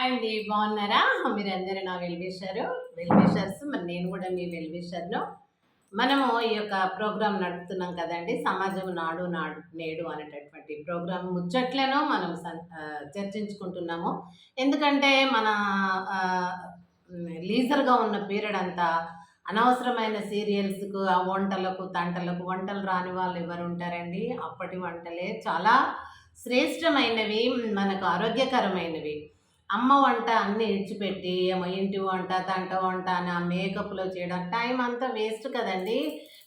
Hi అండి, బాగున్నారా? మీరందరూ నా వెల్ విషర్స్. మరి నేను కూడా మీ వెల్ విషర్ను. మనము ఈ యొక్క ప్రోగ్రాం నడుపుతున్నాం కదండి, సమాజం నాడు నాడు నేడు అనేటటువంటి ప్రోగ్రాం ముచ్చట్లను మనం చర్చించుకుంటున్నాము. ఎందుకంటే మన లీజర్గా ఉన్న పీరియడ్ అంతా అనవసరమైన సీరియల్స్కు, ఆ వంటలకు తంటలకు. వంటలు రాని వాళ్ళు ఎవరు ఉంటారండి? అప్పటి వంటలే చాలా శ్రేష్టమైనవి, మనకు ఆరోగ్యకరమైనవి. అమ్మ వంట అన్నీ ఇడిచిపెట్టి ఏమో ఇంటి వంట, తంట వంట అని ఆ మేకప్‌లో చేయడం టైం అంతా వేస్ట్ కదండీ!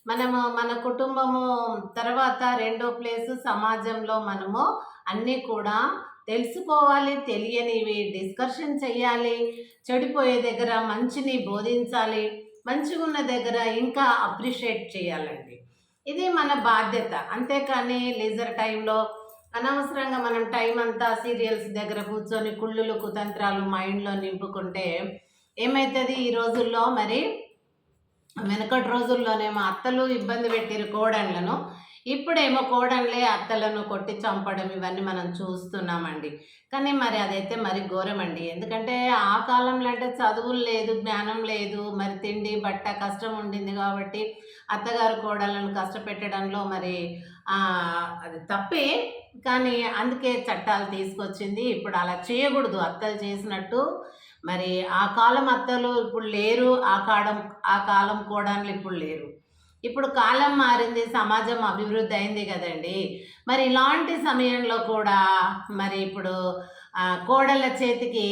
మనము మన కుటుంబము తర్వాత రెండో ప్లేసు సమాజంలో మనము అన్నీ కూడా తెలుసుకోవాలి, తెలియనివి డిస్కషన్ చేయాలి, చెడిపోయే దగ్గర మంచిని బోధించాలి, మంచిగున్న దగ్గర ఇంకా అప్రిషియేట్ చేయాలండి. ఇది మన బాధ్యత. అంతేకానీ లీజర్ టైంలో అనవసరంగా మనం టైం అంతా సీరియల్స్ దగ్గర కూర్చొని కుళ్ళులు కుతంత్రాలు మైండ్లో నింపుకుంటే ఏమవుతుంది ఈ రోజుల్లో? మరి వెనకటి రోజుల్లోనేమో అత్తలు ఇబ్బంది పెట్టిరు కోడళ్ళను, ఇప్పుడేమో కోడళ్ళే అత్తలను కొట్టి చంపడం ఇవన్నీ మనం చూస్తున్నామండి. కానీ మరి అదైతే మరి ఘోరమండి. ఎందుకంటే ఆ కాలంలో అంటే చదువులు లేదు, జ్ఞానం లేదు, మరి తిండి బట్ట కష్టం ఉండింది కాబట్టి అత్తగారు కోడళ్ళను కష్టపెట్టడంలో మరి అది తప్పే. కానీ అందుకే చట్టాలు తీసుకొచ్చింది. ఇప్పుడు అలా చేయకూడదు అత్తలు చేసినట్టు. మరి ఆ కాలం అత్తలు ఇప్పుడు లేరు, ఆ కాలం కోడళ్ళు ఇప్పుడు లేరు. ఇప్పుడు కాలం మారింది, సమాజం అభివృద్ధి అయింది కదండి. మరి ఇలాంటి సమయంలో కూడా మరి ఇప్పుడు కోడళ్ళ చేతికి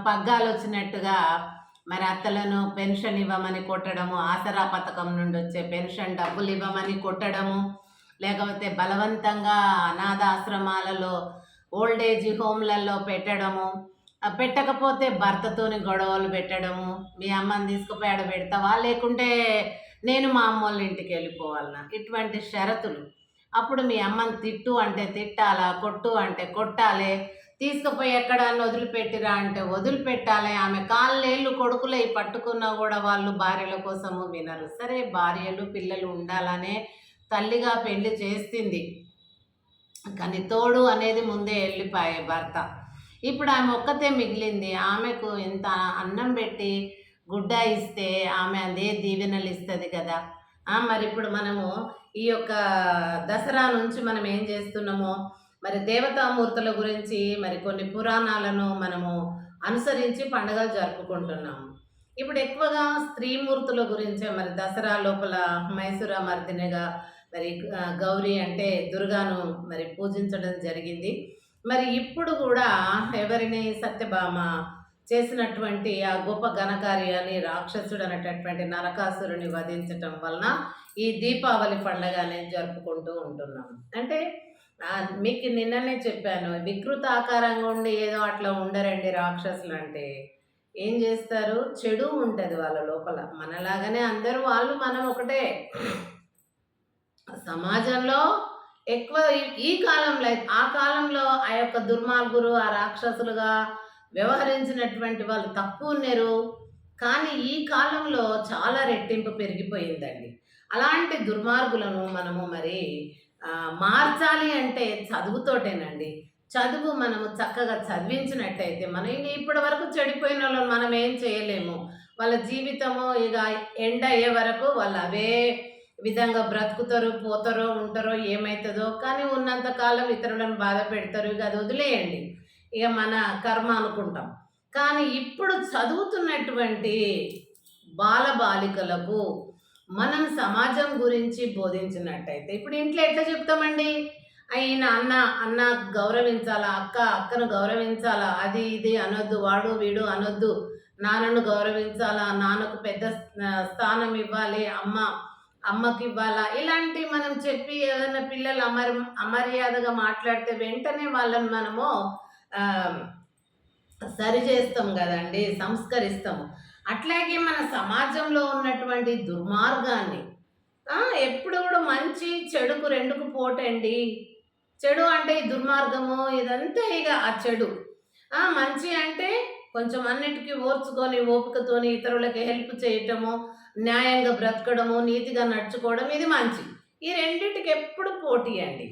పగ్గాలు వచ్చినట్టుగా మరి అత్తలను పెన్షన్ ఇవ్వమని కొట్టడము, ఆసరా పథకం నుండి వచ్చే పెన్షన్ డబ్బులు ఇవ్వమని కొట్టడము, లేకపోతే బలవంతంగా అనాథాశ్రమాలలో ఓల్డేజ్ హోమ్లలో పెట్టడము, పెట్టకపోతే భర్తతోని గొడవలు పెట్టడము, మీ అమ్మని తీసుకుపోయి ఆడ పెడతావా లేకుంటే నేను మా అమ్మోళ్ళ ఇంటికి వెళ్ళిపోవాలన్నా, ఇటువంటి షరతులు. అప్పుడు మీ అమ్మని తిట్టు అంటే తిట్టాలా, కొట్టు అంటే కొట్టాలి, తీసుకుపోయి ఎక్కడన్నా వదిలిపెట్టిరా అంటే వదిలిపెట్టాలి. ఆమె కాళ్ళేళ్ళు కొడుకులై పట్టుకున్నా కూడా వాళ్ళు భార్యల కోసము వినరు. సరే, భార్యలు పిల్లలు ఉండాలనే తల్లిగా పెళ్లి చేస్తుంది, కానీ తోడు అనేది ముందే వెళ్ళిపోయే భర్త. ఇప్పుడు ఆమె ఒక్కతే మిగిలింది. ఆమెకు ఇంత అన్నం పెట్టి గుడ్డ ఇస్తే ఆమె అదే దీవెనలు ఇస్తుంది కదా. మరి ఇప్పుడు మనము ఈ యొక్క దసరా నుంచి మనం ఏం చేస్తున్నామో, మరి దేవతామూర్తుల గురించి మరి కొన్ని పురాణాలను మనము అనుసరించి పండుగలు జరుపుకుంటున్నాము. ఇప్పుడు ఎక్కువగా స్త్రీమూర్తుల గురించే. మరి దసరా లోపల మైసూర మర్దినిగా మరి గౌరీ అంటే దుర్గాను మరి పూజించడం జరిగింది. మరి ఇప్పుడు కూడా ఎవరిని సత్యభామ చేసినటువంటి ఆ గొప్ప ఘనకార్యాన్ని, రాక్షసుడు అనేటటువంటి నరకాసురుని వధించటం వలన ఈ దీపావళి పండుగ అనేది జరుపుకుంటూ ఉంటున్నాం. అంటే మీకు నిన్ననే చెప్పాను, వికృత ఆకారంగా ఉండి ఏదో అట్లా ఉండరండి రాక్షసులు. అంటే ఏం చేస్తారు? చెడు ఉంటుంది వాళ్ళ లోపల. మనలాగానే అందరూ వాళ్ళు మనం ఒకటే. సమాజంలో ఎక్కువ ఈ కాలంలో, ఆ కాలంలో ఆ యొక్క దుర్మార్గులు, ఆ రాక్షసులుగా వ్యవహరించినటువంటి వాళ్ళు తక్కువ ఉన్నారు. కానీ ఈ కాలంలో చాలా రెట్టింపు పెరిగిపోయిందండి. అలాంటి దుర్మార్గులను మనము మరి మార్చాలి అంటే చదువుతోటేనండి. చదువు మనము చక్కగా చదివించినట్టయితే మనం ఇప్పటి వరకు చెడిపోయిన వాళ్ళని మనం ఏం చేయలేము. వాళ్ళ జీవితము ఇక ఎండ్ అయ్యే వరకు వాళ్ళు అవే విధంగా బ్రతుకుతారు, పోతారో ఉంటారో ఏమవుతుందో. కానీ ఉన్నంతకాలం ఇతరులను బాధ పెడతారు, ఇక అది వదిలేయండి, ఇక మన కర్మ అనుకుంటాం. కానీ ఇప్పుడు చదువుతున్నటువంటి బాలబాలికలకు మనం సమాజం గురించి బోధించినట్టయితే, ఇప్పుడు ఇంట్లో ఎట్లా చెప్తామండి? అయిన అన్న గౌరవించాలా, అక్కను గౌరవించాలా, అది ఇది అనొద్దు, వాడు వీడు అనొద్దు, నాన్నను గౌరవించాలా, నాన్నకు పెద్ద స్థానం ఇవ్వాలి, అమ్మకి ఇవ్వాలా, ఇలాంటి మనం చెప్పి ఏదైనా పిల్లలు అమర్యాదగా మాట్లాడితే వెంటనే వాళ్ళని మనము సరి చేస్తాం కదండి, సంస్కరిస్తాము. అట్లాగే మన సమాజంలో ఉన్నటువంటి దుర్మార్గాన్ని, ఎప్పుడు కూడా మంచి చెడుకు రెండుకు పోటండి. చెడు అంటే ఈ దుర్మార్గము, ఇదంతా ఇక ఆ చెడు. మంచి అంటే కొంచెం అన్నిటికీ ఓర్చుకొని ఓపికతోని ఇతరులకి హెల్ప్ చేయటము, న్యాయంగా బ్రతకడము, నీతిగా నడుచుకోవడం, ఇది మంచి. ఈ రెండింటికి ఎప్పుడు పోటీ అండి.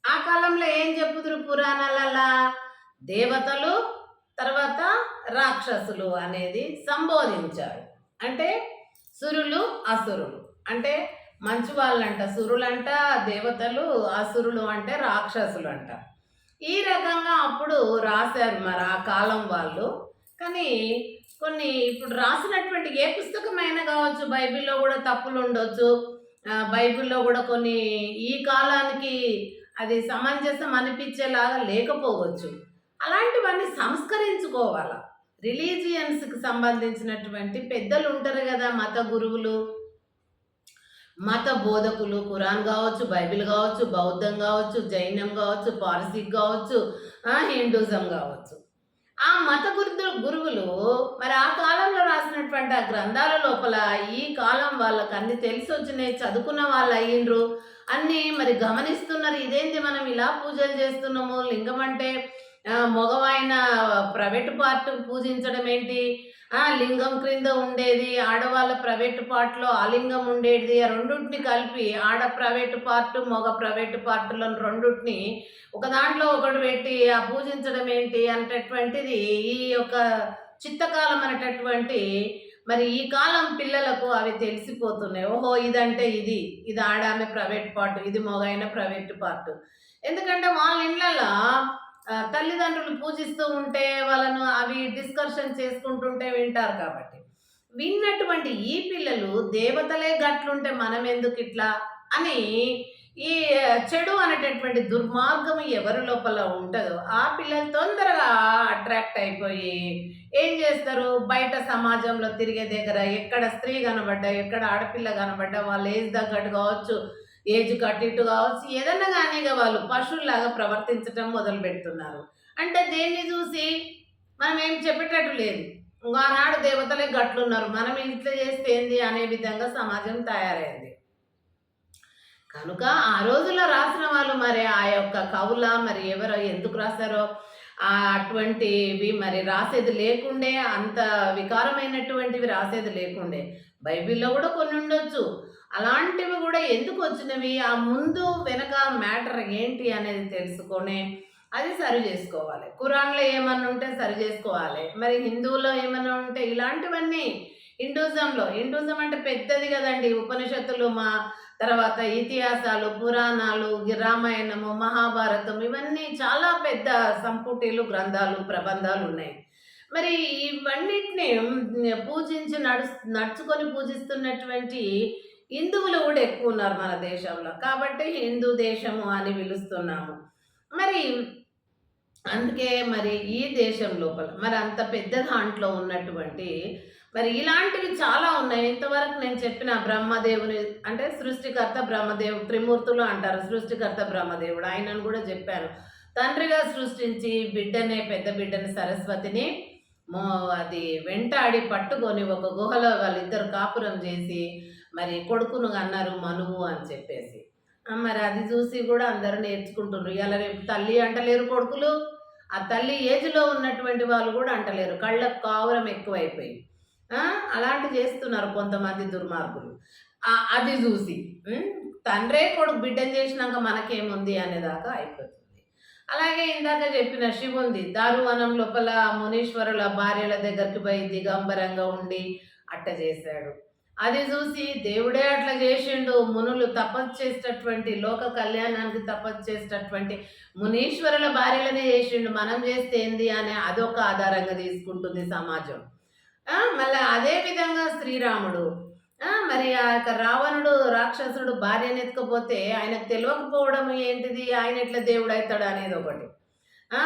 ఆ కాలంలో ఏం చెప్పుదురు పురాణాలలా? దేవతలు, తర్వాత రాక్షసులు అనేది సంబోధించారు. అంటే సురులు, అసురులు. అంటే మంచి వాళ్ళంట సురులంట దేవతలు, అసురులు అంటే రాక్షసులంట. ఈ రకంగా అప్పుడు రాశారు మరి ఆ కాలం వాళ్ళు. కానీ కొన్ని ఇప్పుడు రాసినటువంటి ఏ పుస్తకమైనా కావచ్చు, బైబిల్‌లో కూడా తప్పులుండొచ్చు. బైబిల్‌లో కూడా కొన్ని ఈ కాలానికి అది సమంజసం అనిపించేలాగా లేకపోవచ్చు. అలాంటివన్నీ సంస్కరించుకోవాల. రిలీజియన్స్‌కి సంబంధించినటువంటి పెద్దలుంటారు గదా! మత గురువులు, మత బోధకులు ఖురాన్ గావచ్చు, బైబిల్ గావచ్చు, బౌద్ధం గావచ్చు, జైనం గావచ్చు, పారసీక్ గావచ్చు, హిందూయిజం గావచ్చు. ఆ మత గురువులు మరి ఆ కాలంలో రాసినటువంటి ఆ గ్రంథాల లోపల ఈ కాలం వాళ్ళకన్నీ తెలిసొచ్చినాయి, చదువుకున్న వాళ్ళయ్యిండ్రు. అన్నీ మరి గమనిస్తున్నారు. ఇదేంది మనం ఇలా పూజలు చేస్తున్నాము, లింగం అంటే మగవాయన ప్రైవేట్ పార్ట్ పూజించడం ఏంటి? లింగం క్రింద ఉండేది ఆడవాళ్ళ ప్రైవేట్ పార్ట్‌లో ఆలింగం ఉండేది. ఆ రెండిటిని కలిపి ఆడ ప్రైవేట్ పార్ట్, మగ ప్రైవేట్ పార్ట్‌లను రెండిటిని ఒక దాంట్లో ఒకటి పెట్టి పూజించడం ఏంటి అనేటటువంటిది ఈ యొక్క చిత్తకాలం అనేటటువంటి మరి ఈ కాలం పిల్లలకు అవి తెలిసిపోతున్నాయి. ఓహో! ఇదంటే ఇది. ఇది ఆడామె ప్రైవేట్ పార్ట్, ఇది మగాయన ప్రైవేట్ పార్ట్. ఎందుకంటే వాళ్ళ ఇండ్లల్లా తల్లిదండ్రులు పూజిస్తూ ఉంటే వాళ్ళను అవి డిస్కషన్ చేసుకుంటుంటే వింటారు కాబట్టి. విన్నటువంటి ఈ పిల్లలు దేవతలే గట్లుంటే మనమెందుకిట్లా అని ఈ చెడు అనేటటువంటి దుర్మార్గం ఎవరి లోపల ఉంటదో ఆ పిల్లలు తొందరగా అట్రాక్ట్ అయిపోయి ఏం చేస్తారు? బయట సమాజంలో తిరిగే దగ్గర ఎక్కడ స్త్రీ కనబడ్డా, ఎక్కడ ఆడపిల్ల కనబడ్డా వాళ్ళ ఏజ్ తగ్గట్టు కావచ్చు, ఏజ్ కట్టు ఇటు కావచ్చు, ఏదన్నా గానీ ఇగ వాళ్ళు పశువుల్లాగా ప్రవర్తించటం మొదలుపెడుతున్నారు. అంటే దేన్ని జూసి మనం ఏం చెప్పేటట్టు లేదు. ఆనాడు దేవతలే గట్లున్నారు. మనం ఇట్లా చేస్తే ఏంది అనే విధంగా సమాజం తయారైంది. కనుక ఆ రోజుల్లో రాసిన వాళ్ళు మరి ఆ యొక్క కవుల మరి ఎవరో ఎందుకు రాసారో అటువంటివి మరి రాసేది లేకుండే, అంత వికారమైనటువంటివి రాసేది లేకుండే. బైబిల్‌లో గూడా కొన్ని ఉండొచ్చు. అలాంటివి గూడా ఎందుకు వచ్చినవి? ఆ ముందు వెనక మ్యాటర్ ఏంటి అనేది తెలుసుకొని అది సరి జేసుకోవాలి. ఖురాన్‌లో ఏమన్నా ఉంటే సరి జేసుకోవాలి. మరి హిందువులో ఏమన్నా ఉంటే ఇలాంటివన్నీ హిందూయిజం అంటే పెద్దది గదండీ! ఉపనిషత్తులు తర్వాత ఇతిహాసాలు, పురాణాలు, రామాయణము, మహాభారతం ఇవన్నీ చాలా పెద్ద సంపుటిలు, గ్రంథాలు, ప్రబంధాలున్నాయి. మరి ఇవన్నిటిని పూజించి నడుచుకొని పూజిస్తున్నటువంటి హిందువులు గూడా ఎక్కువున్నారు మన దేశంలో. కాబట్టి హిందూ దేశము అని పిలుస్తున్నాము. మరి అందుకే మరి ఈ దేశం లోపల మరి అంత పెద్ద దాంట్లో ఉన్నటువంటి మరి ఇలాంటివి చాలా ఉన్నాయి. ఇంతవరకు నేను చెప్పిన బ్రహ్మదేవుని అంటే సృష్టికర్త బ్రహ్మదేవుడు, త్రిమూర్తులు అంటారు. సృష్టికర్త బ్రహ్మదేవుడు. ఆయనను గూడా జెప్పాను. తండ్రిగా సృష్టించి బిడ్డనే పెద్ద బిడ్డని సరస్వతిని మో అది వెంటాడి పట్టుకొని ఒక గుహలో వాళ్ళిద్దరు కాపురం జేసి మరి కొడుకును కన్నారు మనువు అని చెప్పేసి. మరి అది జూసి గూడా అందరూ నేర్చుకుంటుర్రు. ఇయాల రేపు తల్లి అంటలేరు కొడుకులు. ఆ తల్లి ఏజ్‌లో ఉన్నటువంటి వాళ్ళు గూడా అంటలేరు. కళ్ళకు కావురం ఎక్కువైపోయి. ఆ! అలాంటివి చేస్తున్నారు కొంతమంది దుర్మార్గులు. అది జూసి. హ్మ్. తండ్రే కొడుకు బిడ్డని చేసినాక మనకేముంది అనేదాకా అయిపోతుంది. అలాగే ఇందాక చెప్పిన శివుంది. దారువనం లోపల మునీశ్వరుల భార్యల దగ్గరికి పోయి దిగంబరంగా ఉండి అట్ట చేశాడు. అది జూసి దేవుడే అట్లా జేషిండు. మునులు తపస్సు చేసేటటువంటి లోక కళ్యాణానికి తపస్సు చేసేటటువంటి మునీశ్వరుల భార్యలనే జేషిండు. మనం జేస్తే ఏంది అని అదొక ఆధారంగా తీసుకుంటుంది సమాజం. మళ్ళా అదే విధంగా శ్రీరాముడు. మరి ఆ యొక్క రావణుడు రాక్షసుడు భార్యను ఎత్తుకపోతే ఆయనకు తెలవకపోవడం ఏంటిది? ఆయన ఎట్లా దేవుడైతాడు అనేదొకటి.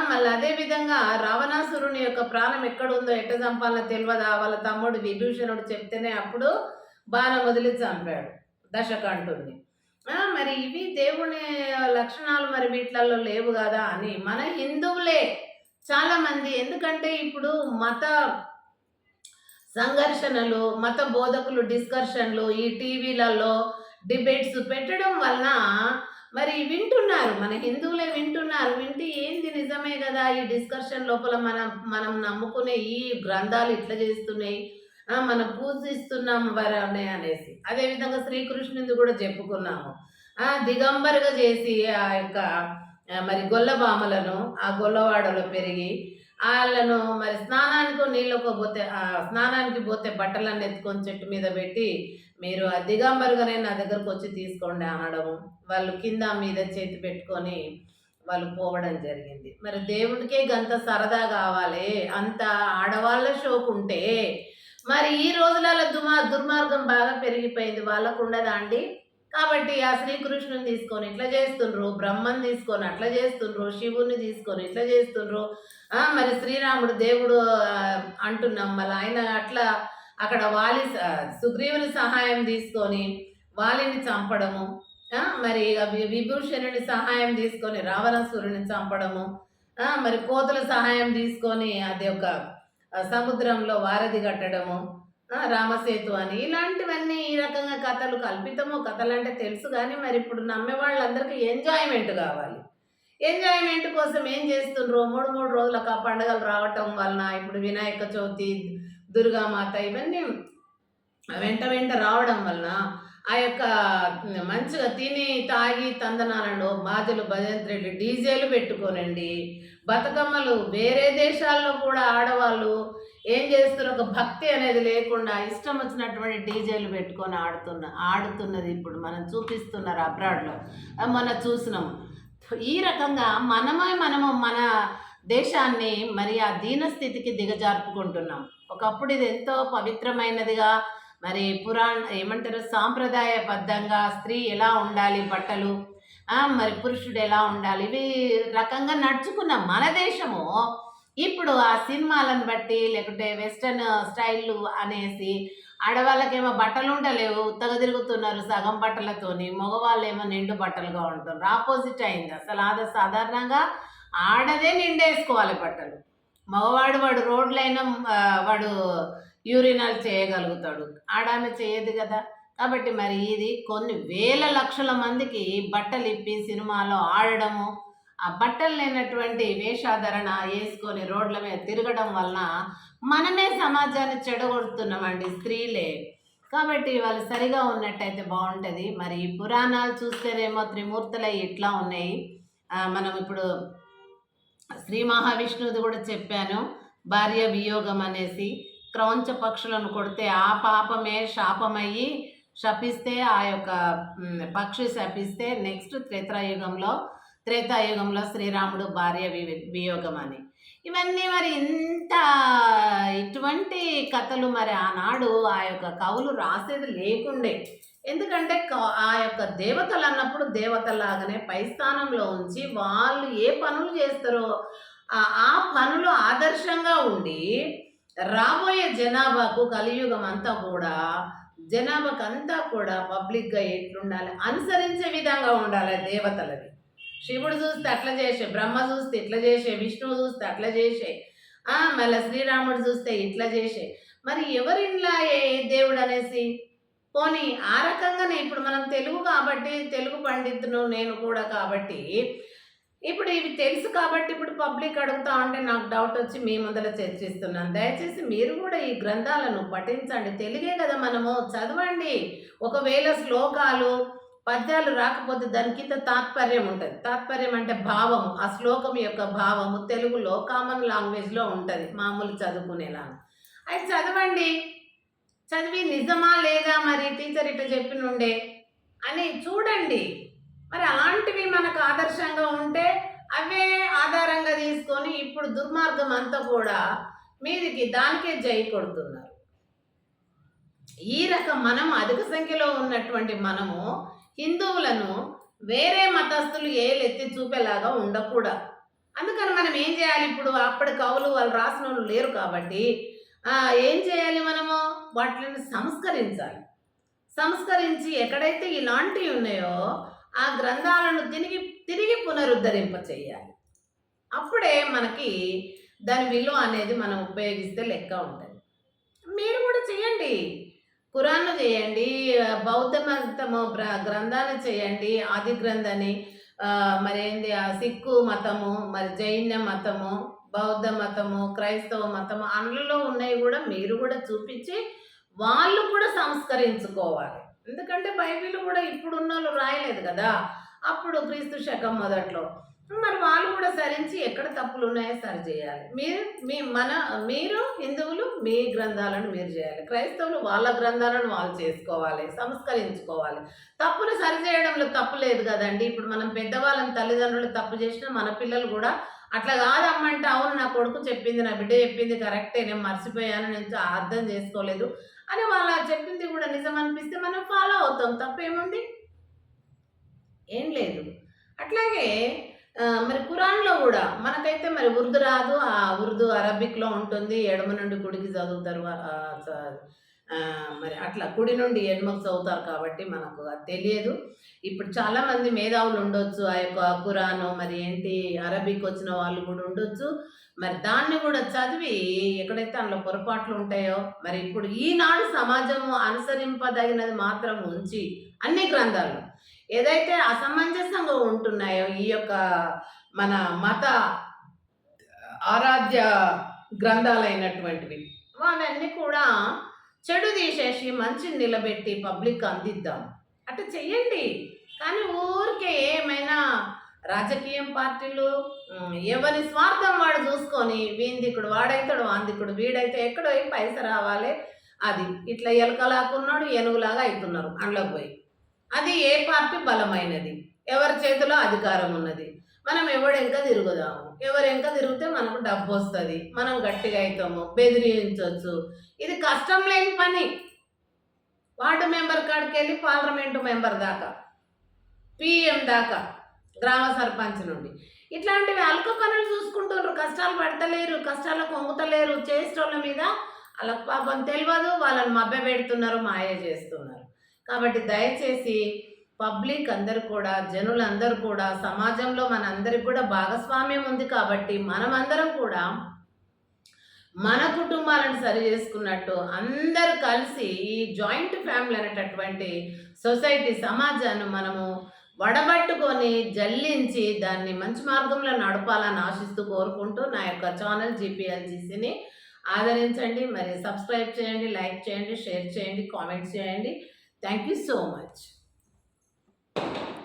మళ్ళీ అదే విధంగా రావణాసురుని యొక్క ప్రాణం ఎక్కడుందో ఎట్ట చంపాలో తెలవదా? వాళ్ళ తమ్ముడు విభీషణుడు చెప్తేనే అప్పుడు బాణం వదిలి చంపాడు దశకంఠుడిని. మరి ఇవి దేవుని లక్షణాలు మరి వీటిలలో లేవు గదా! అని మన హిందువులే చాలామంది ఎందుకంటే ఇప్పుడు మత సంఘర్షణలు, మత బోధకులు డిస్కషన్‌లు, ఈ టీవీలలో డిబేట్స్ పెట్టడం వలన మరి వింటున్నారు. మన హిందువులే వింటున్నారు. వింటే ఏంది నిజమే గదా! ఈ డిస్కషన్ లోపల మనం నమ్ముకునే ఈ గ్రంథాలు ఇట్లా చేస్తున్నాయి. మనం పూజిస్తున్నాం వరనే అనేసి. అదే విధంగా శ్రీకృష్ణునిది గూడా చెప్పుకున్నాము. దిగంబరుగా చేసి ఆ యొక్క మరి గొల్లభామలను ఆ గొల్లవాడలో పెరిగి ఆళ్ళను మరి స్నానానికో, నీళ్ళకు పోతే స్నానానికి పోతే బట్టలన్నీ ఎత్తుకొని చెట్టు మీద పెట్టి మీరు ఆ దిగంబరుగానే నా దగ్గరకు వచ్చి తీసుకోండి అనడము. వాళ్ళు కింద మీద చేతి పెట్టుకొని వాళ్ళు పోవడం జరిగింది. మరి దేవుడికే గంత సరదా కావాలి, అంత ఆడవాళ్ళ షోకుంటే మరి ఈ రోజులలో దుర్మార్గం బాగా పెరిగిపోయింది. వాళ్ళకు ఉండదా అండి? కాబట్టి ఆ శ్రీకృష్ణుని తీసుకొని ఇట్లా చేస్తుండ్రు, బ్రహ్మని తీసుకొని అట్లా చేస్తుండ్రు, శివుని తీసుకొని ఇట్లా చేస్తుండ్రు. మరి శ్రీరాముడు దేవుడు అంటున్నాం, మళ్ళీ ఆయన అట్లా అక్కడ సుగ్రీవుని సహాయం తీసుకొని వాలిని చంపడము. మరి విభూషణుని సహాయం తీసుకొని రావణాసురుని చంపడము. మరి కోతుల సహాయం తీసుకొని అది ఒక సముద్రంలో వారధి కట్టడము, రామసేతు అని ఇలాంటివన్నీ ఈ రకంగా కథలు కల్పితము. కథలు అంటే తెలుసు, కానీ మరి ఇప్పుడు నమ్మే వాళ్ళందరికీ ఎంజాయ్మెంట్ కావాలి. ఎంజాయ్మెంట్ కోసం ఏం చేస్తుండ్రు, 3 రోజులకు ఆ పండుగలు రావటం వలన ఇప్పుడు వినాయక చవితి, దుర్గామాత ఇవన్నీ వెంట రావడం వలన ఆ యొక్క మంచిగా తిని తాగి తందనాలలో బాజలు భజంత్రులు డీజేలు పెట్టుకోనండి, బతుకమ్మలు వేరే దేశాల్లో కూడా ఆడవాళ్ళు ఏం చేస్తున్నారు, ఒక భక్తి అనేది లేకుండా ఇష్టం వచ్చినటువంటి డీజేలు పెట్టుకొని ఆడుతున్నది ఇప్పుడు మనం చూపిస్తున్నారు అబ్రాడ్లో. మనం చూసినాం. ఈ రకంగా మనము మన దేశాన్ని మరి ఆ దీనస్థితికి దిగజార్పుకుంటున్నాం. ఒకప్పుడు ఇది ఎంతో పవిత్రమైనదిగా, మరి ఏమంటారు, సాంప్రదాయబద్ధంగా స్త్రీ ఎలా ఉండాలి, బట్టలు, మరి పురుషుడు ఎలా ఉండాలి, ఇవి రకంగా నడుచుకున్నాం మన దేశము. ఇప్పుడు ఆ సినిమాలను బట్టి లేకుంటే వెస్టర్న్ స్టైల్ అనేసి ఆడవాళ్ళకేమో బట్టలు ఉండలేవు, ఉత్తగా తిరుగుతున్నారు సగం బట్టలతోని, మగవాళ్ళు ఏమో నిండు బట్టలుగా ఉంటున్నారు. ఆపోజిట్ అయింది అసలు. అది సాధారణంగా ఆడదే నిండేసుకోవాలి బట్టలు. వాడు రోడ్లైనా వాడు యూరినల్ చేయగలుగుతాడు, ఆడామె చేయదు కదా. కాబట్టి మరి ఇది కొన్ని వేల లక్షల మందికి బట్టలు ఇప్పి సినిమాలో ఆడడము, ఆ బట్టలు లేనటువంటి వేషాధరణ వేసుకొని రోడ్ల మీద తిరగడం వలన మనమే సమాజాన్ని చెడగొడుతున్నామండి, స్త్రీలే. కాబట్టి వాళ్ళు సరిగా ఉన్నట్టయితే బాగుంటుంది. మరి పురాణాలు చూస్తేనేమో త్రిమూర్తులై ఇట్లా ఉన్నాయి. మనం ఇప్పుడు శ్రీ మహావిష్ణువుది కూడా చెప్పాను, భార్య వియోగం అనేసి. క్రౌంచ పక్షులను కొడితే ఆ పాపమే శాపమయ్యి శపిస్తే, ఆ యొక్క పక్షి శపిస్తే నెక్స్ట్ త్రేతాయుగంలో శ్రీరాముడు భార్య వియోగం అని. ఇవన్నీ మరి ఇటువంటి కథలు మరి ఆనాడు ఆ యొక్క కవులు రాసేది లేకుండే. ఎందుకంటే ఆ యొక్క దేవతలు అన్నప్పుడు దేవతలాగానే పై స్థానంలో ఉంచి వాళ్ళు ఏ పనులు చేస్తారో ఆ పనులు ఆదర్శంగా ఉండి రాబోయే జనాభాకు కలియుగం అంతా కూడా జనాభాకు అంతా కూడా పబ్లిక్గా ఎట్లుండాలి, అనుసరించే విధంగా ఉండాలి దేవతలది. శివుడు చూస్తే అట్లా చేసే, బ్రహ్మ చూస్తే ఇట్లా చేసే, విష్ణువు చూస్తే అట్లా చేసే, మళ్ళీ శ్రీరాముడు చూస్తే ఇట్లా చేసే. మరి ఎవరిలా ఏ దేవుడు అనేసి పోనీ ఆ రకంగానే ఇప్పుడు మనం తెలుగు కాబట్టి, తెలుగు పండితును నేను కూడా కాబట్టి ఇప్పుడు ఇవి తెలుసు కాబట్టి ఇప్పుడు పబ్లిక్ అడుగుతా ఉంటే నాకు డౌట్ వచ్చి మీ ముందర చర్చిస్తున్నాను. దయచేసి మీరు కూడా ఈ గ్రంథాలను పఠించండి. తెలుగే కదా, మనము చదవండి. ఒకవేళ శ్లోకాలు పద్యాలు రాకపోతే దాని కింద తాత్పర్యం ఉంటుంది. తాత్పర్యం అంటే భావము, ఆ శ్లోకం యొక్క భావము తెలుగులో కామన్ లాంగ్వేజ్లో ఉంటుంది, మామూలు చదువుకునేలా. అది చదవండి. చదివి నిజమా లేదా మరి టీచర్ ఇట్లా చెప్పినుండే అని చూడండి. మరి అలాంటివి మనకు ఆదర్శంగా ఉంటే అవే ఆధారంగా తీసుకొని ఇప్పుడు దుర్మార్గం అంతా కూడా మీదికి దానికే జై కొడుతున్నారు. ఈ రకం మనం అధిక సంఖ్యలో ఉన్నటువంటి మనము హిందువులను వేరే మతస్థులు ఏలెత్తి చూపేలాగా ఉండకూడదు. అందుకని మనం ఏం చేయాలి, ఇప్పుడు అప్పటి కవులు వాళ్ళు రాసిన వాళ్ళు లేరు కాబట్టి ఏం చేయాలి, మనము వాటిని సంస్కరించి ఎక్కడైతే ఇలాంటివి ఉన్నాయో ఆ గ్రంథాలను తిరిగి పునరుద్ధరింప చేయాలి. అప్పుడే మనకి దాని విలువ అనేది మనం ఉపయోగిస్తే లెక్క ఉంటుంది. మీరు కూడా చేయండి, ఖురాన్ను చేయండి, బౌద్ధ మతము గ్రంథాన్ని చేయండి, ఆది గ్రంథాన్ని, మరేంది సిక్కు మతము, మరి జైన మతము, బౌద్ధ మతము, క్రైస్తవ మతము, అందులో ఉన్నాయి కూడా మీరు కూడా చూపించి వాళ్ళు కూడా సంస్కరించుకోవాలి. ఎందుకంటే బైబిల్ కూడా ఇప్పుడున్న వాళ్ళు రాయలేదు కదా, అప్పుడు క్రీస్తు శకం మొదట్లో మరి వాళ్ళు కూడా సరించి ఎక్కడ తప్పులు ఉన్నాయో సరిచేయాలి. మీరు హిందువులు మీ గ్రంథాలను మీరు చేయాలి. క్రైస్తవులు వాళ్ళ గ్రంథాలను వాళ్ళు చేసుకోవాలి, సంస్కరించుకోవాలి. తప్పును సరిచేయడంలో తప్పు లేదు గదండీ! ఇప్పుడు మనం పెద్దవాళ్ళని తల్లిదండ్రులు తప్పు చేసినా మన పిల్లలు గూడా అట్లా కాదమ్మంటే, అవును నా కొడుకు చెప్పింది, నా బిడ్డ చెప్పింది కరెక్టే, నేను మర్చిపోయాను, నేను అర్థం చేసుకోలేదు అని వాళ్ళ చెప్పింది కూడా నిజం అనిపిస్తే మనం ఫాలో అవుతాం. తప్పేముంది? ఏం లేదు. అట్లాగే మరి ఖురాన్‌లో గూడా మనకైతే మరి ఉర్దూ రాదు. ఆ ఉర్దూ అరబిక్‌లో ఉంటుంది. ఎడమ నుండి కుడికి చదువుతారు. మరి అట్లా కుడి నుండి ఎడమకు చదువుతారు కాబట్టి మనకు అది తెలియదు. ఇప్పుడు చాలామంది మేధావులు ఉండొచ్చు. ఆ యొక్క ఖురాను మరి ఏంటి అరబిక్ వచ్చిన వాళ్ళు కూడా ఉండొచ్చు. మరి దాన్ని కూడా చదివి ఎక్కడైతే అందులో పొరపాట్లు ఉంటాయో మరి ఇప్పుడు ఈనాడు సమాజము అనుసరింపదగినది మాత్రం ఉంచి అన్ని గ్రంథాలు ఏదైతే అసమంజసంగా ఉంటున్నాయో ఈ యొక్క మన మత ఆరాధ్య గ్రంథాలైనటువంటివి వాళ్ళన్నీ కూడా చెడు తీసేసి మంచిని నిలబెట్టి పబ్లిక్ అందిద్దాం. అట్లా చెయ్యండి. కానీ ఊరికే ఏమైనా రాజకీయం పార్టీలు ఎవరి స్వార్థం వాడు చూసుకొని వీందికుడు వాడైతాడు, వాందికుడు వీడైతే ఎక్కడో పైస రావాలి. అది ఇట్లా ఎలకలాకున్నాడు ఏనుగులాగా అవుతున్నారు అందులోకి పోయి. అది ఏ పార్టీ బలమైనది, ఎవరి చేతిలో అధికారం ఉన్నది, మనం ఎవడెంక తిరుగుదాము, ఎవరెంక తిరిగితే మనకు డబ్బు వస్తుంది, మనం గట్టిగా అవుతాము, బెదిరించవచ్చు. ఇది కష్టం లేని పని. వార్డు మెంబర్ కాడికి వెళ్ళి పార్లమెంటు మెంబర్ దాకా, పిఎం దాకా, గ్రామ సర్పంచ్ నుండి ఇట్లాంటివి అల్క పనులు చూసుకుంటున్నారు. కష్టాలు పడతలేరు, కష్టాలకు వంగుతలేరు. చేసేటోళ్ళ మీద వాళ్ళకి పాపం తెలియదు, వాళ్ళని మభ్య పెడుతున్నారు, మాయ చేస్తున్నారు. కాబట్టి దయచేసి పబ్లిక్ అందరూ కూడా, జనులందరూ కూడా, సమాజంలో మనందరికి కూడా భాగస్వామ్యం ఉంది కాబట్టి మనమందరం కూడా మన కుటుంబాలను సరి చేసుకున్నట్టు అందరూ కలిసి ఈ జాయింట్ ఫ్యామిలీ అనేటటువంటి సొసైటీ సమాజాన్ని మనము వడబట్టుకొని జల్లించి దాన్ని మంచి మార్గంలో నడపాలని ఆశిస్తూ కోరుకుంటూ నా యొక్క ఛానల్ జీపీఎల్జీసీని ఆదరించండి. మరి సబ్స్క్రైబ్ చేయండి, లైక్ చేయండి, షేర్ చేయండి, కామెంట్స్ చేయండి. Thank you so much.